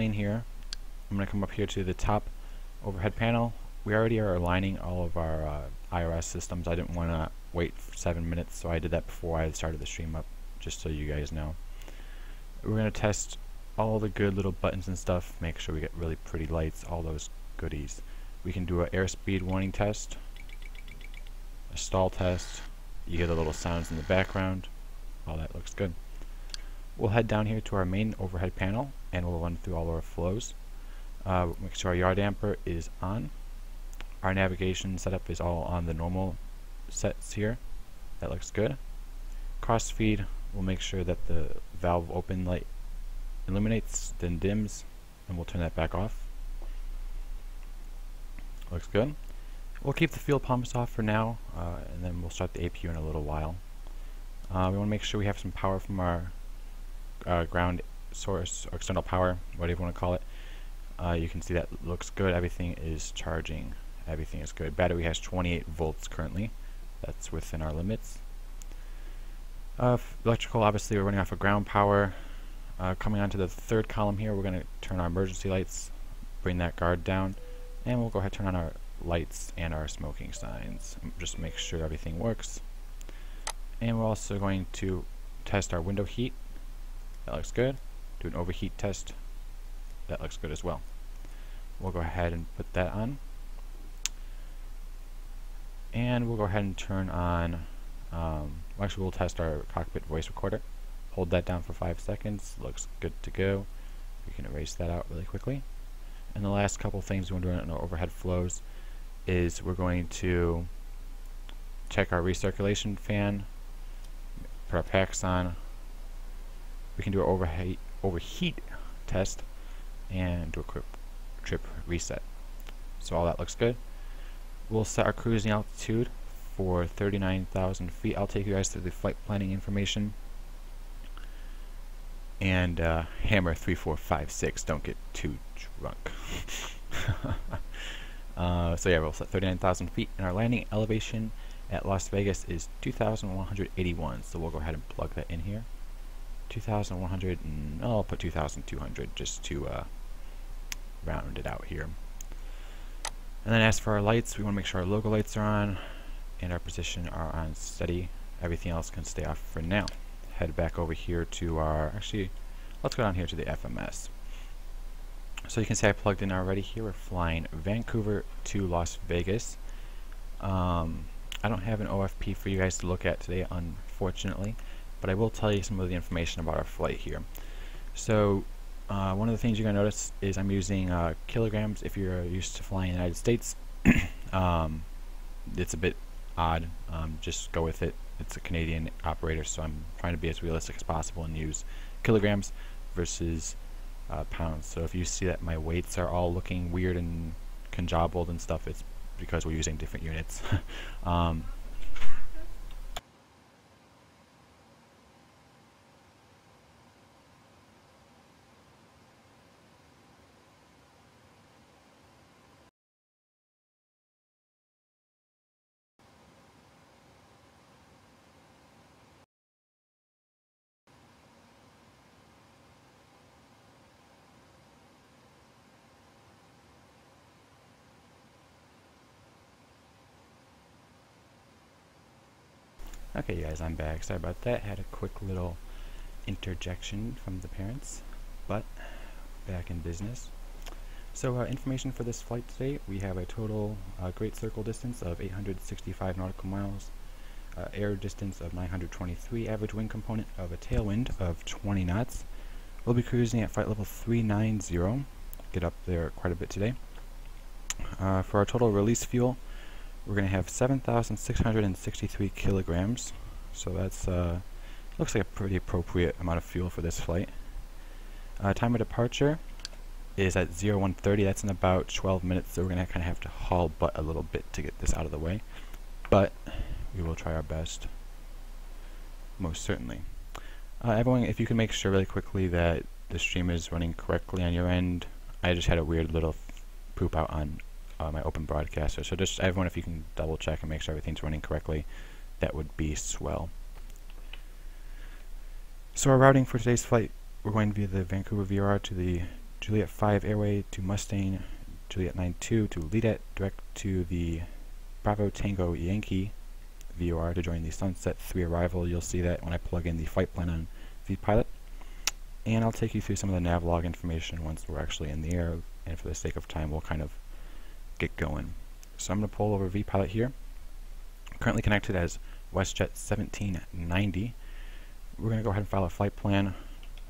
plane here, I'm going to come up here to the top overhead panel. We already are aligning all of our IRS systems. I didn't want to wait for 7 minutes, so I did that before I started the stream up, just so you guys know. We're going to test all the good little buttons and stuff, make sure we get really pretty lights, all those goodies. We can do an airspeed warning test, a stall test, you get the little sounds in the background, all that looks good. We'll head down here to our main overhead panel and we'll run through all our flows. Make sure our yaw damper is on. Our navigation setup is all on the normal sets here. That looks good. Crossfeed, we'll make sure that the valve open light illuminates, then dims, and we'll turn that back off. Looks good. We'll keep the fuel pumps off for now, and then we'll start the APU in a little while. We want to make sure we have some power from our ground source, or external power, whatever you want to call it. You can see that looks good. Everything is charging. Everything is good. Battery has 28 volts currently. That's within our limits. Electrical, obviously we're running off of ground power. Coming onto the third column here, we're going to turn our emergency lights, bring that guard down, and we'll go ahead and turn on our lights and our smoking signs. Just make sure everything works. And we're also going to test our window heat. That looks good. Do an overheat test. That looks good as well. We'll go ahead and put that on. And we'll go ahead and turn on, actually we'll test our cockpit voice recorder. Hold that down for 5 seconds. Looks good to go. We can erase that out really quickly. And the last couple things we're doing in our overhead flows is we're going to check our recirculation fan, put our packs on. We can do our overheat test and do a quick trip reset. So all that looks good. We'll set our cruising altitude for 39,000 feet. I'll take you guys through the flight planning information. And hammer 3456, don't get too drunk. So yeah, we'll set 39,000 feet, and our landing elevation at Las Vegas is 2,181. So we'll go ahead and plug that in here. 2,100, and I'll put 2,200 just to round it out here. And then as for our lights, we want to make sure our logo lights are on and our position are on steady. Everything else can stay off for now. Head back over here to our, actually, let's go down here to the FMS. So you can see I plugged in already here. We're flying Vancouver to Las Vegas. I don't have an OFP for you guys to look at today, unfortunately, but I will tell you some of the information about our flight here. So one of the things you're going to notice is I'm using kilograms. If you're used to flying in the United States, it's a bit odd. Just go with it. It's a Canadian operator, so I'm trying to be as realistic as possible and use kilograms versus pounds. So if you see that my weights are all looking weird and conjobbled and stuff, it's because we're using different units. Okay guys, I'm back. Sorry about that. Had a quick little interjection from the parents, but back in business. So information for this flight today, we have a total great circle distance of 865 nautical miles, air distance of 923, average wind component of a tailwind of 20 knots. We'll be cruising at flight level 390, get up there quite a bit today. For our total release fuel, we're going to have 7,663 kilograms, so that's looks like a pretty appropriate amount of fuel for this flight. Time of departure is at 0130. That's in about 12 minutes, so we're going to kind of have to haul butt a little bit to get this out of the way, but we will try our best, most certainly. Everyone, if you can make sure really quickly that the stream is running correctly on your end. I just had a weird little poop out on my open broadcaster, so just everyone, if you can double check and make sure everything's running correctly, that would be swell. So our routing for today's flight, we're going to be the Vancouver VRR to the Juliet 5 airway to Mustang, Juliet 9-2 to Leadet, direct to the Bravo Tango Yankee VOR to join the Sunset 3 arrival. You'll see that when I plug in the flight plan on vPilot. And I'll take you through some of the nav log information once we're actually in the air, and for the sake of time we'll kind of get going. So I'm going to pull over vPilot here. Currently connected as WestJet 1790. We're going to go ahead and file a flight plan,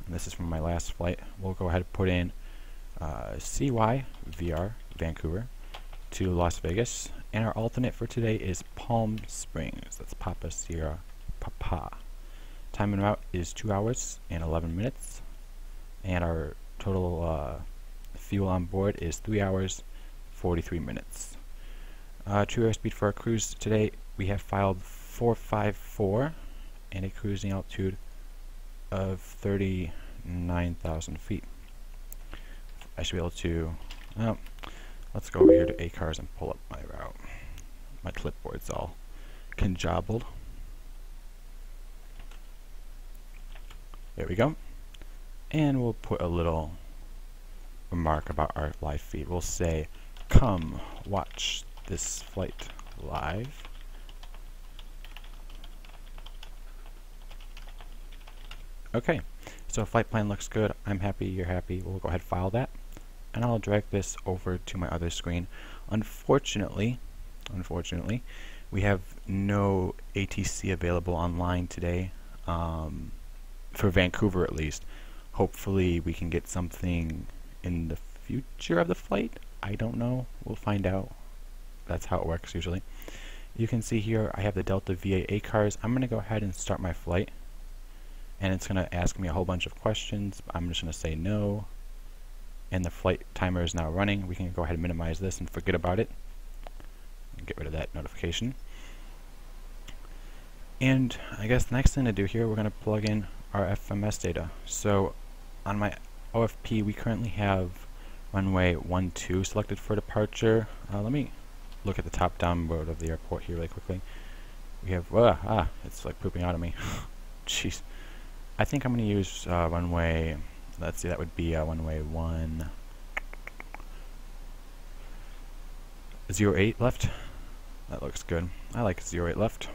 and this is from my last flight. We'll go ahead and put in CYVR Vancouver to Las Vegas, and our alternate for today is Palm Springs. That's Papa Sierra Papa. Time and route is 2 hours and 11 minutes, and our total fuel on board is 3 hours 43 minutes. True airspeed for our cruise today, we have filed 454 and a cruising altitude of 39,000 feet. I should be able to, let's go over here to ACARS and pull up my route. My clipboard's all conjobbled. There we go. And we'll put a little remark about our live feed. We'll say, come watch this flight live. Okay, so flight plan looks good. I'm happy, you're happy. We'll go ahead and file that, and I'll drag this over to my other screen. Unfortunately, we have no ATC available online today, for Vancouver at least. Hopefully we can get something in the future of the flight. I don't know. We'll find out. That's how it works usually. You can see here I have the Delta VA ACARS. I'm going to go ahead and start my flight, and it's going to ask me a whole bunch of questions. I'm just going to say no, and the flight timer is now running. We can go ahead and minimize this and forget about it and get rid of that notification. And I guess the next thing to do here, we're going to plug in our FMS data. So on my OFP, we currently have runway 12 selected for departure. Let me look at the top-down mode of the airport here really quickly. We have, it's like pooping out of me. Jeez. I think I'm going to use runway, let's see, that would be runway 08 left. That looks good. I like 08 left.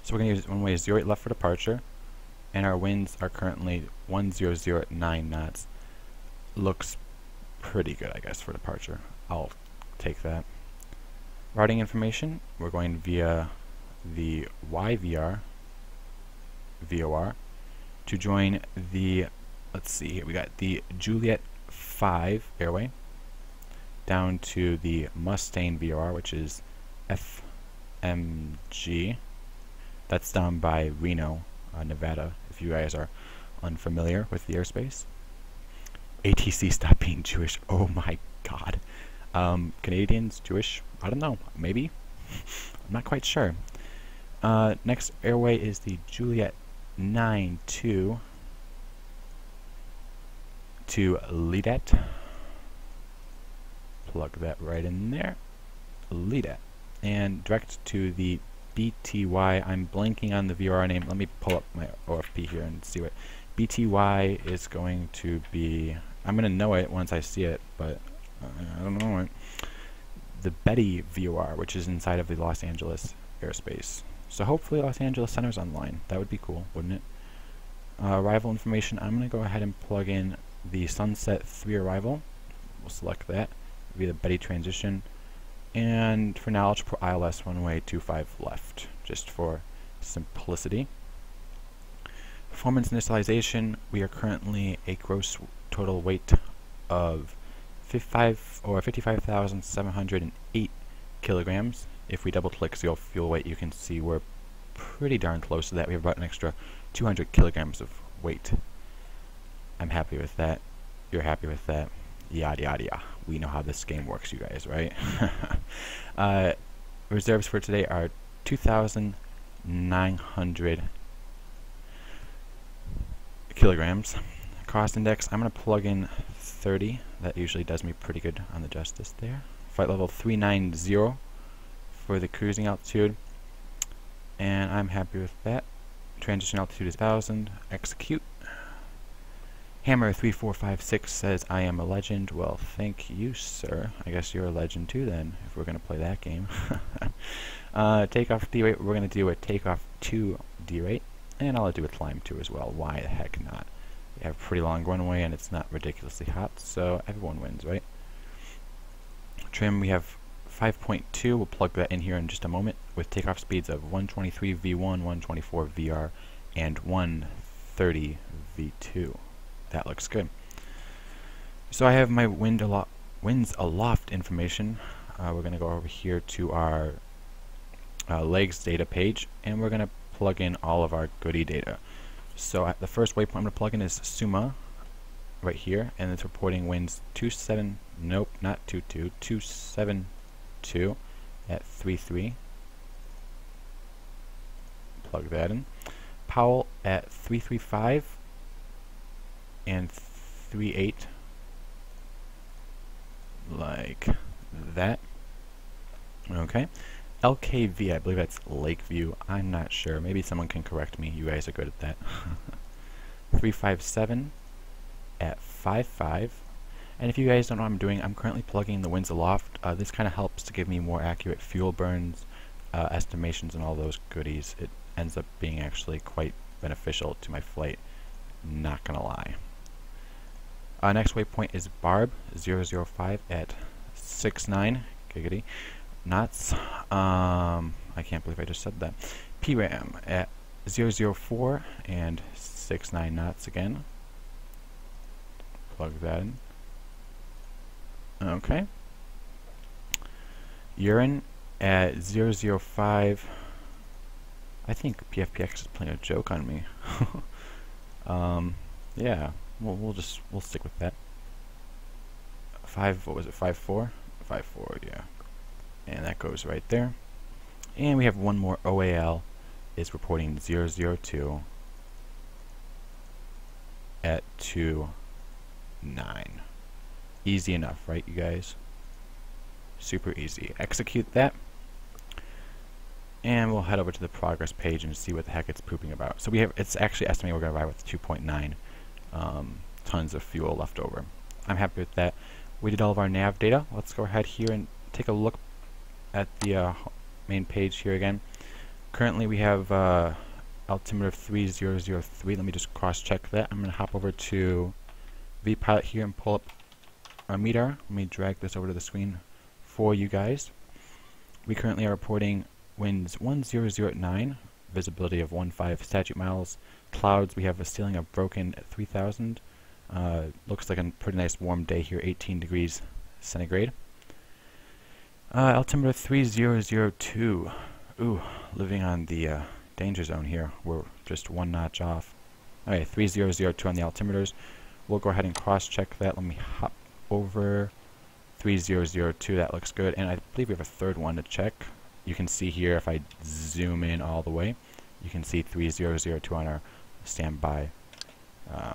So we're going to use runway 08 left for departure, and our winds are currently 100 at 9 knots. Looks pretty good, I guess, for departure. I'll take that. Routing information, we're going via the YVR VOR to join the, let's see here, we got the Juliet 5 airway down to the Mustang VOR, which is FMG. That's down by Reno, Nevada, if you guys are unfamiliar with the airspace. ATC, stop being Jewish. Oh my god. Canadians, Jewish? I don't know. Maybe? I'm not quite sure. Next airway is the Juliet 9-2 to Leadet. Plug that right in there. Leadet. And direct to the BTY. I'm blanking on the VOR name. Let me pull up my OFP here and see what BTY is going to be. I'm going to know it once I see it, but I don't know it. The Betty VOR, which is inside of the Los Angeles airspace. So hopefully Los Angeles Center's online. That would be cool, wouldn't it? Arrival information, I'm going to go ahead and plug in the Sunset 3 arrival. We'll select that via the Betty transition. And for now, I'll just put ILS runway 25 left, just for simplicity. Performance initialization, we are currently a gross total weight of 55,708 kilograms. If we double click zero fuel weight, you can see we're pretty darn close to that. We have about an extra 200 kilograms of weight. I'm happy with that. You're happy with that. Yada yada yada. We know how this game works, you guys, right? Reserves for today are 2,900 kilograms. Cost index, I'm going to plug in 30. That usually does me pretty good on the justice there. Flight level 390 for the cruising altitude, and I'm happy with that. Transition altitude is 1,000. Execute. Hammer3456 says, I am a legend. Well, thank you, sir. I guess you're a legend too then, if we're going to play that game. Takeoff D-rate, we're going to do a takeoff 2 D-rate, and I'll do a climb 2 as well. Why the heck not? We have a pretty long runway, and it's not ridiculously hot, so everyone wins, right? Trim, we have 5.2. We'll plug that in here in just a moment, with takeoff speeds of 123 V1, 124 VR, and 130 V2. That looks good. So I have my winds aloft information. We're going to go over here to our legs data page, and we're going to plug in all of our goodie data. So the first waypoint I'm going to plug in is Suma, right here, and it's reporting winds 272 at 33. Plug that in. Powell at 335 and 38, like that. Okay. LKV, I believe that's Lakeview. I'm not sure. Maybe someone can correct me. You guys are good at that. 357 at 55. And if you guys don't know what I'm doing, I'm currently plugging the winds aloft. This kind of helps to give me more accurate fuel burns, estimations, and all those goodies. It ends up being actually quite beneficial to my flight. Not gonna lie. Next waypoint is Barb 005 at 69 giggity knots. I can't believe I just said that. PRAM at 004 and 69 knots again. Plug that in. Okay. Urine at 005. I think PFPX is playing a joke on me. Yeah, we'll stick with that. What was it? 5.4? 5.4, yeah. And that goes right there. And we have one more. OAL is reporting 002 at 29. Easy enough, right, you guys? Super easy. Execute that. And we'll head over to the progress page and see what the heck it's pooping about. So it's actually estimating we're going to arrive with 2.9 tons of fuel left over. I'm happy with that. We did all of our nav data. Let's go ahead here and take a look at the main page here again. Currently we have altimeter 3003. Let me just cross-check that. I'm going to hop over to vPilot here and pull up our METAR. Let me drag this over to the screen for you guys. We currently are reporting winds 10 at 9, visibility of 15 statute miles. Clouds, we have a ceiling of broken at 3000. Looks like a pretty nice warm day here, 18 degrees centigrade. Altimeter 3002. Ooh, living on the danger zone here. We're just one notch off. Alright, 3002 on the altimeters. We'll go ahead and cross-check that. Let me hop over 3002. That looks good. And I believe we have a third one to check. You can see here, if I zoom in all the way, you can see 3002 on our standby, I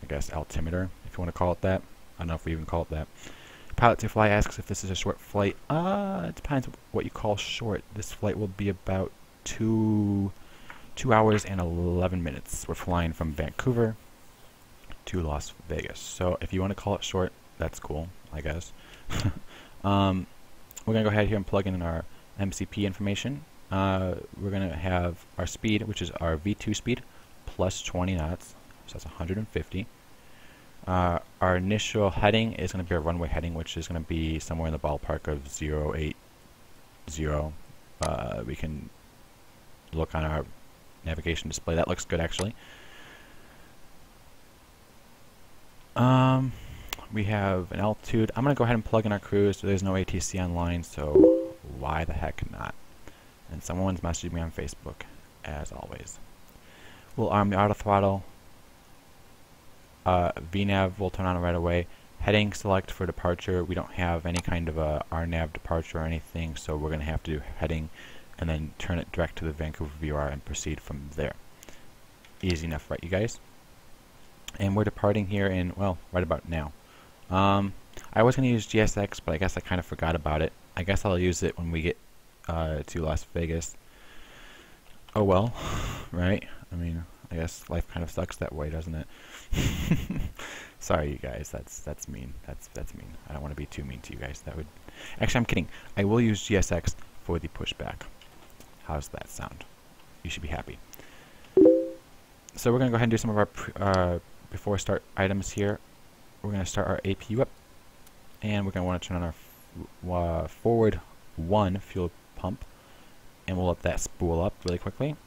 guess, altimeter, if you want to call it that. I don't know if we even call it that. Pilot to Fly asks if this is a short flight. It depends what you call short. This flight will be about 2 hours and 11 minutes. We're flying from Vancouver to Las Vegas. So if you want to call it short, that's cool, I guess. We're going to go ahead here and plug in our MCP information. We're going to have our speed, which is our V2 speed, plus 20 knots. So that's 150. Our initial heading is going to be our runway heading, which is going to be somewhere in the ballpark of 080. We can look on our navigation display. That looks good, actually. We have an altitude. I'm going to go ahead and plug in our cruise. So there's no ATC online, so why the heck not? And someone's messaging me on Facebook, as always. We'll arm the auto throttle. VNav will turn on right away. Heading select for departure. We don't have any kind of a RNAV departure or anything, so we're going to have to do heading and then turn it direct to the Vancouver VR and proceed from there. Easy enough, right, you guys? And we're departing here in, well, right about now. I was going to use GSX, but I guess I kind of forgot about it. I guess I'll use it when we get to Las Vegas. Oh well, right? I mean, I guess life kind of sucks that way, doesn't it? Sorry, you guys. That's mean. That's mean. I don't want to be too mean to you guys. That would... Actually, I'm kidding. I will use GSX for the pushback. How's that sound? You should be happy. So we're going to go ahead and do some of our before start items here. We're going to start our APU up. And we're going to want to turn on our forward 1 fuel pump. And we'll let that spool up really quickly.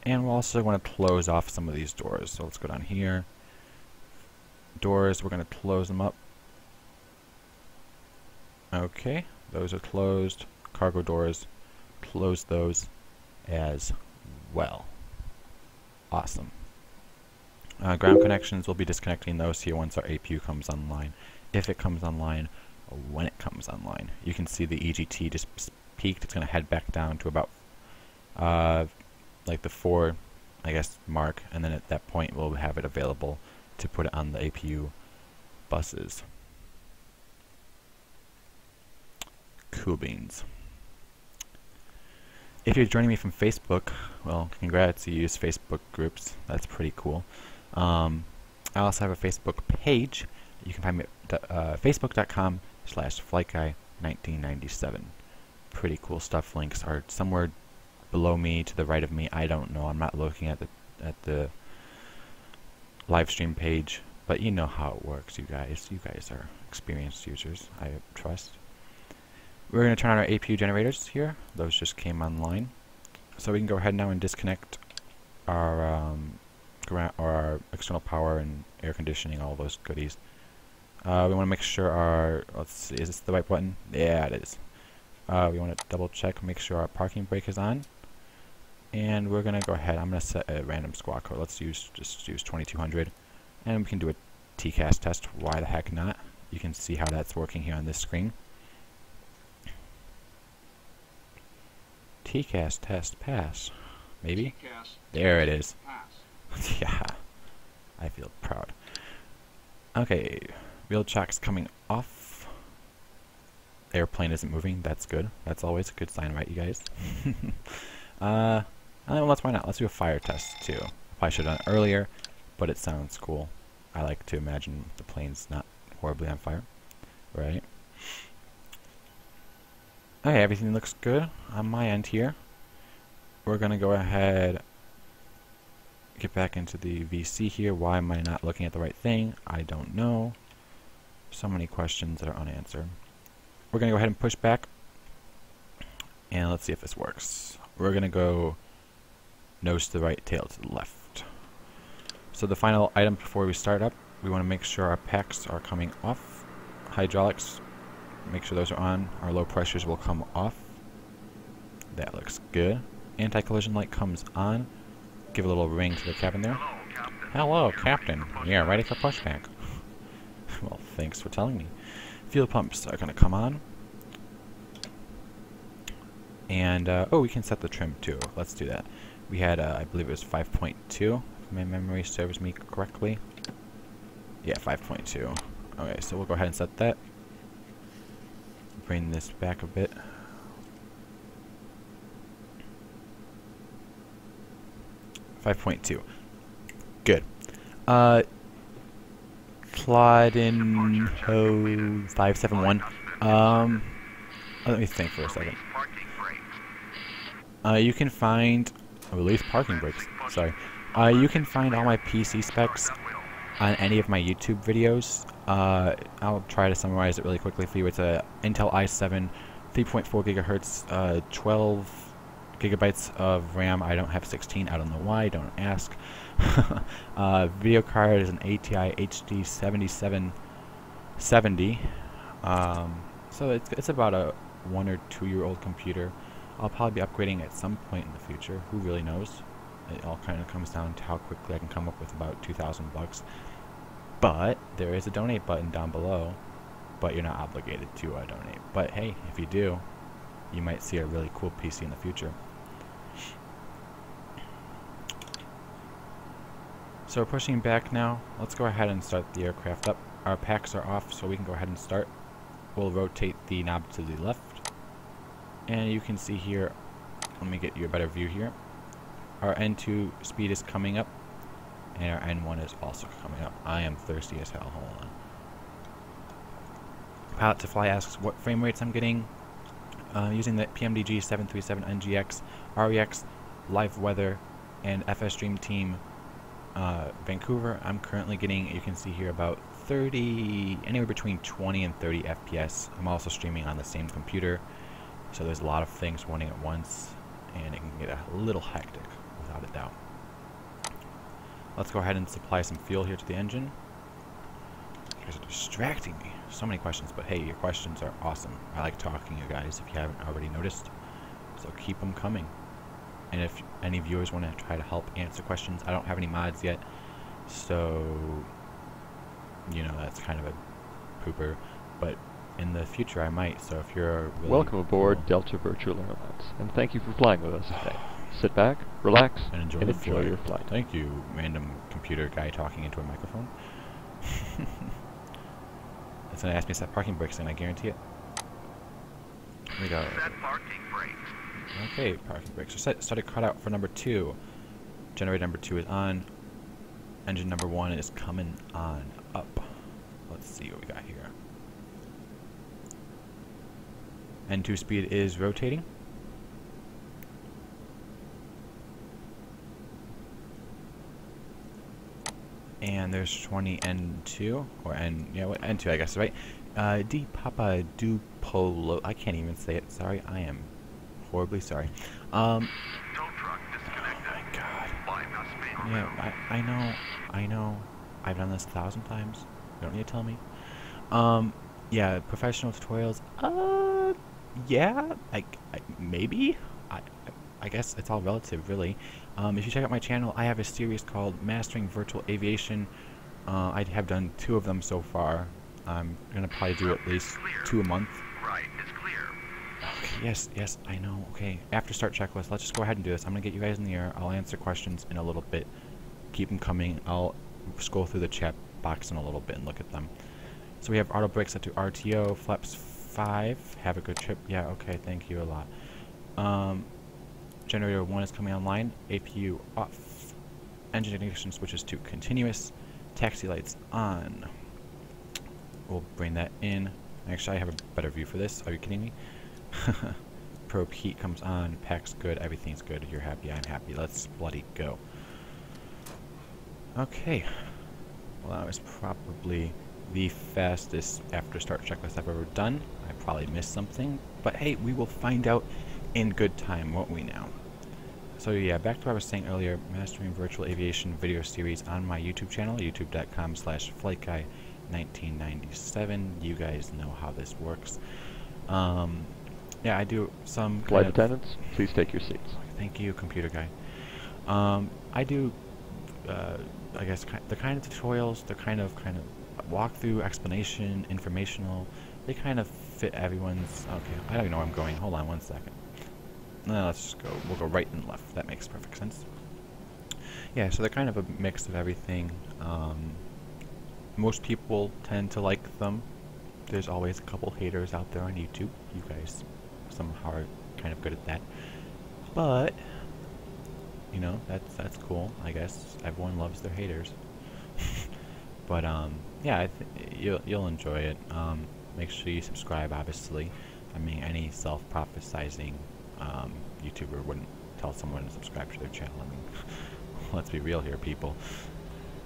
And we'll also want to close off some of these doors. So let's go down here. Doors, we're going to close them up. Okay, those are closed. Cargo doors, close those as well. Awesome. Ground connections, we'll be disconnecting those here once our APU comes online. If it comes online, when it comes online. You can see the EGT just peaked. It's going to head back down to about like the 4, I guess, mark, and then at that point we'll have it available to put it on the APU buses. Cool beans. If you're joining me from Facebook, well, congrats, you use Facebook groups. That's pretty cool. I also have a Facebook page. You can find me at facebook.com/flightguy1997. Pretty cool stuff. Links are somewhere below me, to the right of me. I don't know. I'm not looking at the live stream page, but you know how it works, you guys. You guys are experienced users, I trust. We're going to turn on our APU generators here. Those just came online. So we can go ahead now and disconnect our our external power and air conditioning, all those goodies. We want to make sure our, let's see, is this the right button? Yeah, it is. We want to double check, make sure our parking brake is on. And we're going to go ahead, I'm going to set a random squawk code. Let's just use 2200. And we can do a TCAS test. Why the heck not? You can see how that's working here on this screen. TCAS test pass. Maybe? TCAS there it is. Pass. Yeah. I feel proud. Okay. Wheel chock's coming off. Airplane isn't moving. That's good. That's always a good sign, right, you guys? Well, why not? Let's do a fire test, too. Probably should have done it earlier, but it sounds cool. I like to imagine the plane's not horribly on fire. Right? Okay, everything looks good on my end here. We're going to go ahead, get back into the VC here. Why am I not looking at the right thing? I don't know. So many questions that are unanswered. We're going to go ahead and push back. And let's see if this works. We're going to go nose to the right, tail to the left. So the final item before we start up, we want to make sure our packs are coming off. Hydraulics, make sure those are on. Our low pressures will come off. That looks good. Anti-collision light comes on. Give a little ring to the cabin there. Hello, Captain. Yeah, ready for pushback. Well, thanks for telling me. Fuel pumps are going to come on. And, oh, we can set the trim too. Let's do that. We had, I believe it was 5.2, if my memory serves me correctly. Yeah, 5.2. Okay, so we'll go ahead and set that. Bring this back a bit. $5.2. Good. Claudin 571. Let me think for a second. You can find, or at least parking brakes. Sorry. You can find all my PC specs on any of my YouTube videos. I'll try to summarize it really quickly for you. It's a Intel i7, 3.4 gigahertz, 12 gigabytes of RAM. I don't have 16. I don't know why. Don't ask. Video card is an ATI HD 7770. So it's about a 1 or 2 year old computer. I'll probably be upgrading at some point in the future. Who really knows? It all kind of comes down to how quickly I can come up with about $2,000. But there is a donate button down below. But you're not obligated to donate. But hey, if you do, you might see a really cool PC in the future. So we're pushing back now. Let's go ahead and start the aircraft up. Our packs are off, so we can go ahead and start. We'll rotate the knob to the left. And you can see here, let me get you a better view here. our N2 speed is coming up, and our N1 is also coming up. I am thirsty as hell. Hold on. Pilot to Fly asks what frame rates I'm getting. Using the PMDG 737 NGX, REX, Live Weather, and FS Dream Team Vancouver, I'm currently getting, you can see here, about 30, anywhere between 20 and 30 FPS. I'm also streaming on the same computer, so there's a lot of things running at once, and it can get a little hectic, without a doubt. Let's go ahead and supply some fuel here to the engine. You guys are distracting me. So many questions, but hey, your questions are awesome. I like talking to you guys, if you haven't already noticed. So keep them coming. And if any viewers want to try to help answer questions, I don't have any mods yet, so you know that's kind of a pooper. But in the future, I might. So if you're really welcome aboard Delta Virtual Airlines, and thank you for flying with us today. Sit back, relax, and enjoy your flight. Thank you, random computer guy talking into a microphone. It's gonna ask me to set parking brakes, and I guarantee it. Here we go. Set parking brakes. Okay, parking brakes are set. Started cutout for number 2. Generator number 2 is on. Engine number 1 is coming on up. Let's see what we got here. N2 speed is rotating. And there's 20 N2, or N, yeah, what, N2 I guess, right? D Papa Du Polo, I can't even say it, sorry, I am horribly sorry. Tow truck disconnected. Oh my god. Bypass main route. Yeah, I know, I've done this 1,000 times, you don't need to tell me. Yeah, professional tutorials, yeah, maybe? I guess it's all relative, really. If you check out my channel, I have a series called Mastering Virtual Aviation. I have done 2 of them so far. I'm gonna probably do at least 2 a month. Right, it's clear. Okay, yes, I know. Okay, after start checklist, let's just go ahead and do this. I'm gonna get you guys in the air. I'll answer questions in a little bit. Keep them coming. I'll scroll through the chat box in a little bit and look at them. So we have auto brakes set to RTO, flaps 5. Have a good trip. Yeah, okay, thank you a lot. Generator 1 is coming online, APU off, engine ignition switches to continuous, taxi lights on. We'll bring that in. Actually, I have a better view for this. Are you kidding me? Probe heat comes on, pack's good, everything's good. You're happy, I'm happy. Let's bloody go. Okay. Well, that was probably the fastest after start checklist I've ever done. I probably missed something, but hey, we will find out in good time, won't we now? So yeah, back to what I was saying earlier, Mastering Virtual Aviation video series on my YouTube channel, youtube.com/flightguy1997. You guys know how this works. Yeah, I do some flight attendants, please take your seats. Thank you, computer guy. I do, I guess, the kind of tutorials, the kind of walkthrough, explanation, informational. They kind of fit everyone's. Okay, I don't even know where I'm going. Hold on one second. No, let's just go. We'll go right and left. That makes perfect sense. Yeah, so they're kind of a mix of everything. Most people tend to like them. There's always a couple haters out there on YouTube. You guys somehow are kind of good at that. But you know, that's cool. I guess everyone loves their haters. But yeah, you'll enjoy it. Make sure you subscribe, obviously. I mean, any self-prophesizing YouTuber wouldn't tell someone to subscribe to their channel. I mean, let's be real here, people.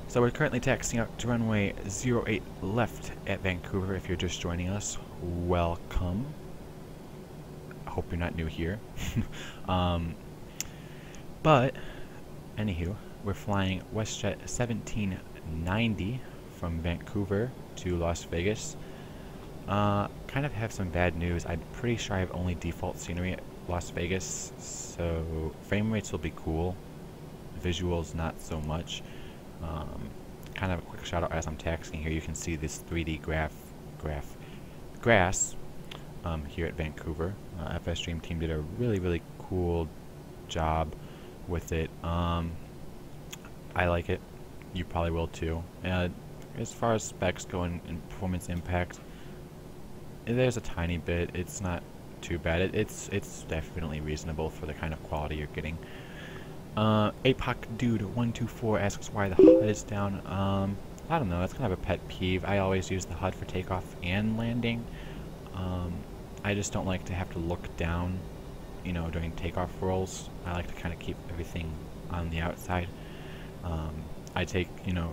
So we're currently taxiing out to runway 08 left at Vancouver. If you're just joining us, welcome. I hope you're not new here. But, anywho, we're flying WestJet 1790 from Vancouver to Las Vegas. Kind of have some bad news. I'm pretty sure I have only default scenery at Las Vegas, so frame rates will be cool. Visuals not so much. Kind of a quick shout out as I'm taxiing here. You can see this 3D grass here at Vancouver. FS Dream Team did a really cool job with it. I like it. You probably will too. As far as specs go and performance impact, there's a tiny bit. It's not too bad. It's definitely reasonable for the kind of quality you're getting. APOC Dude 124 asks why the HUD is down. I don't know, that's kind of a pet peeve. I always use the HUD for takeoff and landing. I just don't like to have to look down, you know, during takeoff rolls. I like to kind of keep everything on the outside. I take, you know,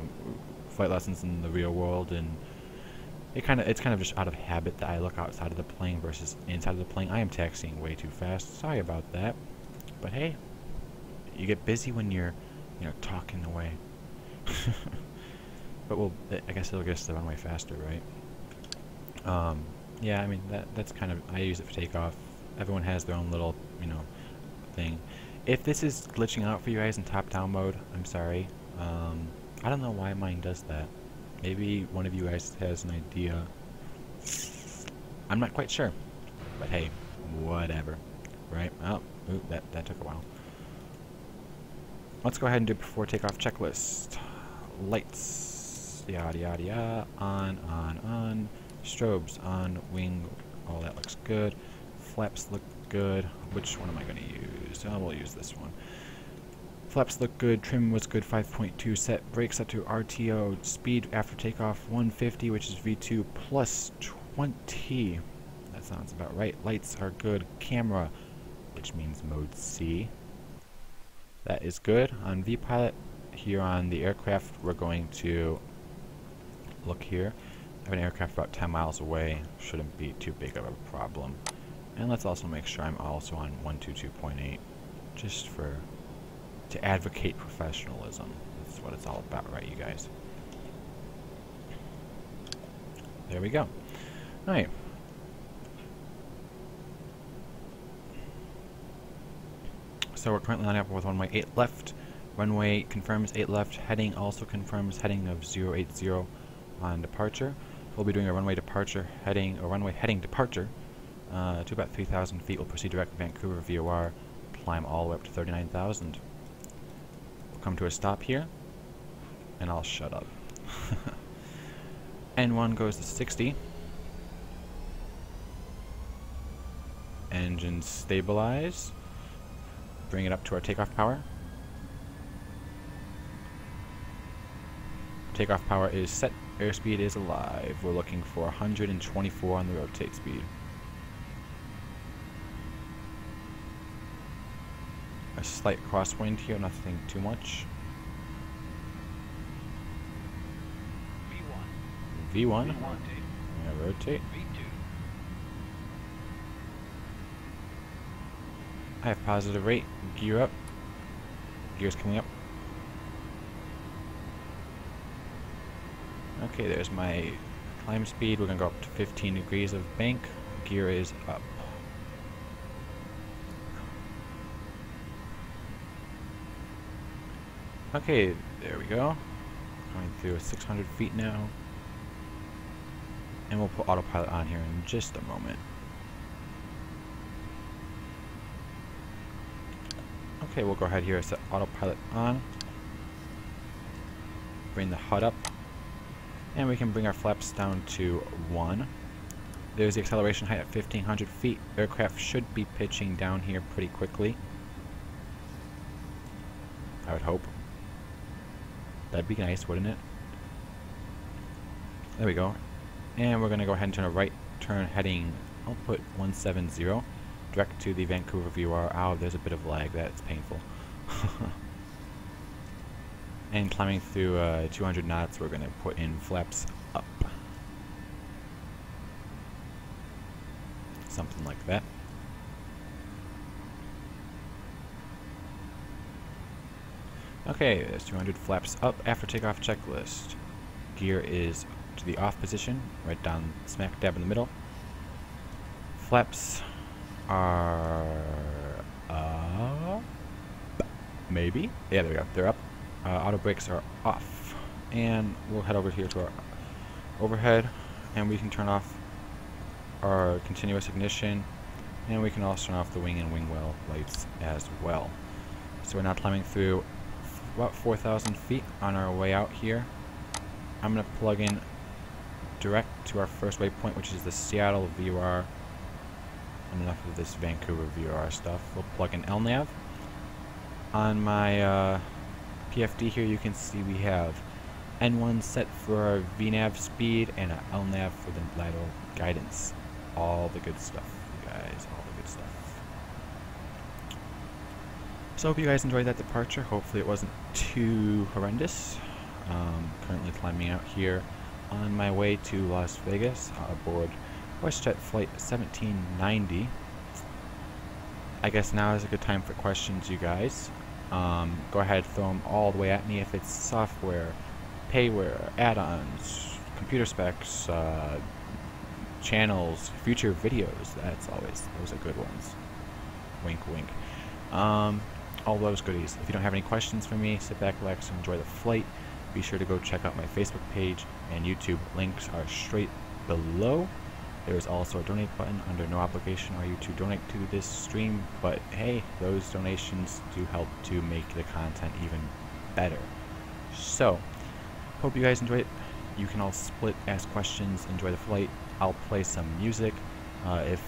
flight lessons in the real world, and it's kind of just out of habit that I look outside of the plane versus inside of the plane. I am taxiing way too fast. Sorry about that. But hey, you get busy when you're, you know, talking away. But I guess it'll get us to the runway faster, right? Yeah, I mean, that's kind of, I use it for takeoff. Everyone has their own little, you know, thing. If this is glitching out for you guys in top-down mode, I'm sorry. I don't know why mine does that. Maybe one of you guys has an idea. I'm not quite sure. But hey, whatever. Right? Oh, ooh, that took a while. Let's go ahead and do before takeoff checklist. Lights. Yada yada yada. On. Strobes on. Wing. All that looks good. Flaps look good. Which one am I going to use? Oh, we'll use this one. Flaps look good. Trim was good. 5.2 set. Brakes set to RTO. Speed after takeoff 150, which is V2 plus 20. That sounds about right. Lights are good. Camera, which means mode C. That is good. On vPilot, here on the aircraft, we're going to look here. I have an aircraft about 10 miles away. Shouldn't be too big of a problem. And let's also make sure I'm also on 122.8, just to advocate professionalism. That's what it's all about, right, you guys? There we go. Alright. So we're currently lining up with runway 8 left. Runway confirms 8 left. Heading also confirms heading of 080 on departure. We'll be doing a runway departure heading, or runway heading departure to about 3,000 feet. We'll proceed direct to Vancouver VOR, climb all the way up to 39,000. We'll come to a stop here, and I'll shut up. N1 goes to 60. Engines stabilize. Bring it up to our takeoff power. Takeoff power is set. Airspeed is alive. We're looking for 124 on the rotate speed. A slight crosswind here, nothing too much. V1. Yeah, rotate. I have positive rate. Gear up. Gears coming up. Okay, there's my climb speed. We're going to go up to 15 degrees of bank. Gear is up. Okay, there we go. Going through 600 feet now. And we'll put autopilot on here in just a moment. Okay, we'll go ahead here and set autopilot on. Bring the HUD up. And we can bring our flaps down to 1. There's the acceleration height at 1,500 feet. Aircraft should be pitching down here pretty quickly. I would hope. That'd be nice, wouldn't it? There we go. And we're going to go ahead and turn a right turn heading, I'll put 170, direct to the Vancouver VOR. Ow, there's a bit of lag. That's painful. And climbing through 200 knots, we're going to put in flaps up. Something like that. Okay, there's 200 flaps up. After takeoff checklist. Gear is to the off position, right down smack dab in the middle. Flaps are up. Maybe? Yeah, there we go. They're up. Auto brakes are off. And we'll head over here to our overhead, and we can turn off our continuous ignition, and we can also turn off the wing and wing well lights as well. So we're now climbing through about 4,000 feet on our way out here. I'm going to plug in direct to our first waypoint, which is the Seattle VOR. And enough of this Vancouver VOR stuff. We'll plug in LNAV. on my PFD here, you can see we have N1 set for our VNav speed and a LNav for the lateral guidance. All the good stuff, you guys, all the good stuff. So I hope you guys enjoyed that departure. Hopefully it wasn't too horrendous. Currently climbing out here on my way to Las Vegas aboard WestJet flight 1790. I guess now is a good time for questions, you guys. Go ahead, throw them all the way at me. If it's software, payware, add-ons, computer specs, channels, future videos, those are good ones. Wink, wink. All those goodies. If you don't have any questions for me, sit back, relax, and enjoy the flight. Be sure to go check out my Facebook page and YouTube. Links are straight below. There is also a donate button. Under no obligation are you to donate to this stream, but hey, those donations do help to make the content even better. So, hope you guys enjoy it. You can all split, ask questions, enjoy the flight. I'll play some music. If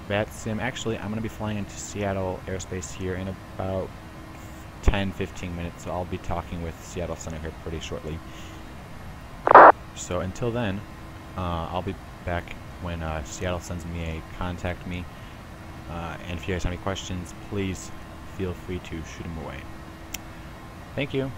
VATSIM, actually, I'm going to be flying into Seattle airspace here in about 10-15 minutes, so I'll be talking with Seattle Center here pretty shortly. So until then, I'll be back when Seattle sends me a contact me. And if you guys have any questions, please feel free to shoot them away. Thank you.